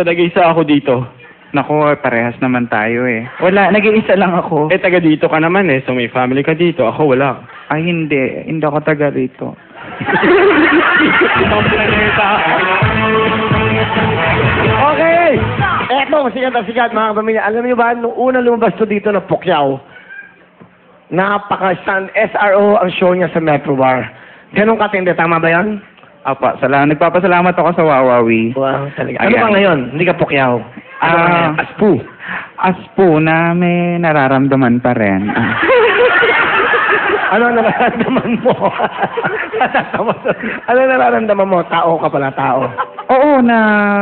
Nag-isa ako dito. Naku, parehas naman tayo eh. Wala, nag-iisa lang ako. Eh, taga dito ka naman eh. So may family ka dito. Ako wala. Ay, hindi. Hindi ako taga rito. Okay! Eto, sikat na sikat mga kapamilya. Alam niyo ba, nung una lumabas to dito na Pukyaw, napaka-stand SRO ang show niya sa Metro Bar. Ganun katindi, tama ba yan? Apa, nagpapasalamat ako sa Wawawi. Wow, talaga. Ano Ayan. ba ngayon? Hindi ka Pukyaw. Ano ba ngayon? Aspu. Aspo na may nararamdaman pa rin. Ano ang nararamdaman mo? Ano ang nararamdaman mo? Tao ka pala, tao. Oo, na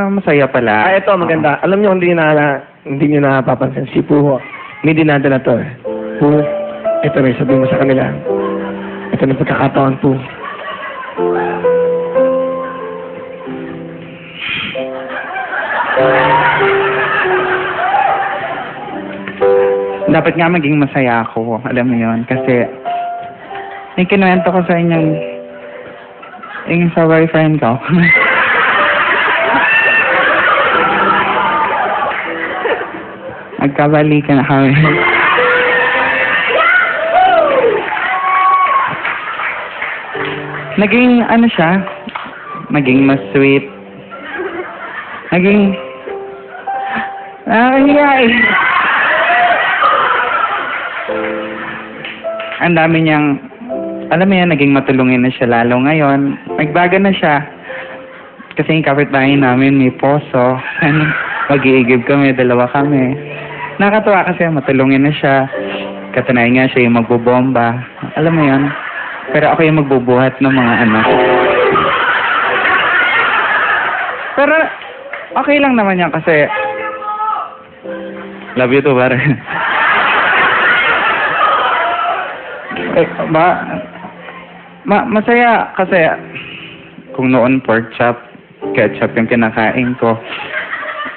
masaya pala. Ah, ito, maganda. Alam niyo, hindi niyo napapansin. Si Puho, may dinadala to eh. Puho, ito rin, sabihin mo sa kanila. Ito na pagkakataon, Puho. Dapat nga maging masaya ako. Alam mo yon kasi may kinuwento ko sa inyong yung sa boyfriend ko. Magkabalikan na kami. Naging ano siya, naging mas sweet. Naging ang dami niyang, alam mo yan, naging matulungin na siya lalo ngayon. Nagbaga na siya. Kasi yung kapitbahay namin may poso. Mag-iigib kami, dalawa kami. Nakakatuwa kasi matulungin na siya. Katanayan nga siya yung magbobomba. Alam mo yan? Pero ako yung magbubuhat ng mga anak. Pero okay lang naman yan kasi love you too, pare. Masaya kasi kung noon pork chop, ketchup yung kinakain ko.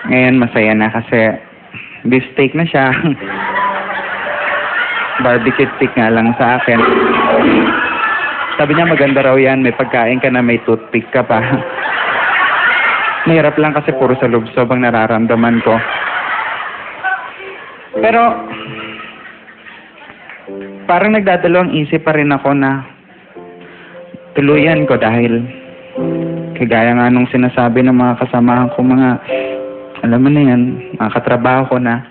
Ngayon masaya na kasi beef steak na siya. Barbecue stick nga lang sa akin. Sabi niya maganda raw yan, may pagkain ka na may toothpick ka pa. Mahirap lang kasi puro sa lubsob ang nararamdaman ko. Pero parang nagdadalawang isip pa rin ako na tuluyan ko dahil kagaya nga nung sinasabi ng mga kasamahan ko, mga alam mo na yan, mga katrabaho ko na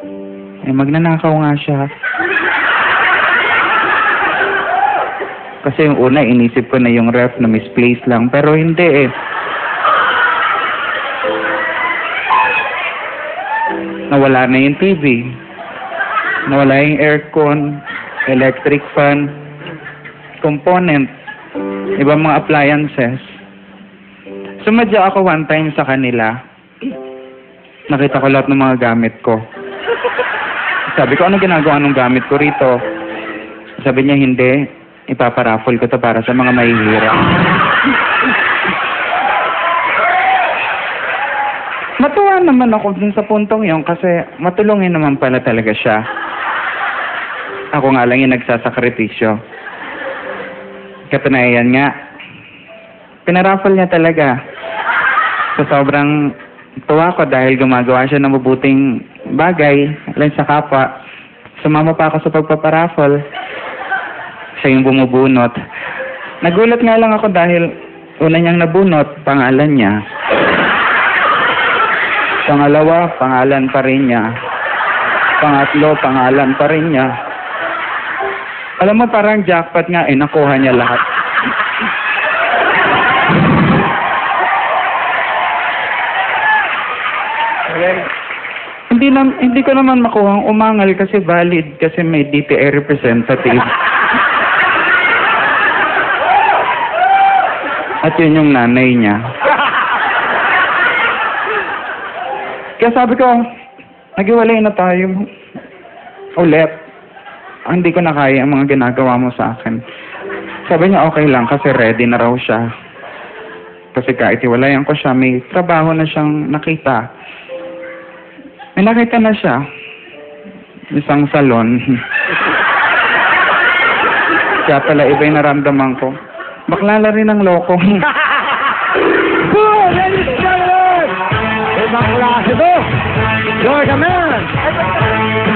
magnanakaw nga siya. Kasi yung una inisip ko na yung ref na misplaced lang, pero hindi eh. Nawala na yung TV, nawala yung aircon, electric fan, component, ibang mga appliances. Sumadya ako one time sa kanila. Nakita ko lahat ng mga gamit ko. Sabi ko, ano ginagawa ng gamit ko rito? Sabi niya, hindi. Ipaparaffle ko to para sa mga mahihirap. Matuwa naman ako dun sa puntong yon kasi matulungin naman pala talaga siya. Ako nga lang yung nagsasakripisyo. Katunayan nga, pinaraffle niya talaga. So sobrang tuwa ko dahil gumagawa siya ng mabuting bagay lang sa kapwa. Sumama pa ako sa pagpaparaffle. Siya yung bumubunot. Nagulat nga lang ako dahil una niyang nabunot, pangalan niya. Pangalawa, pangalan pa rin niya. Pangatlo, pangalan pa rin niya. Alam mo, parang jackpot nga, nakuha niya lahat. Hindi ko naman makuha ang umangal kasi valid kasi may DTI representative. At yun yung nanay niya. Kaya sabi ko, naghiwalay na tayo. Ulit. Hindi ko na kaya ang mga ginagawa mo sa akin. Sabi niya okay lang kasi ready na raw siya. Kasi kahit iwalayan ko siya, may trabaho na siyang nakita. May nakita na siya. Isang salon. Kaya pala iba yung naramdaman ko. Baklala rin ang loko. Ladies and gentlemen! Ibang klase Ito! You're the man!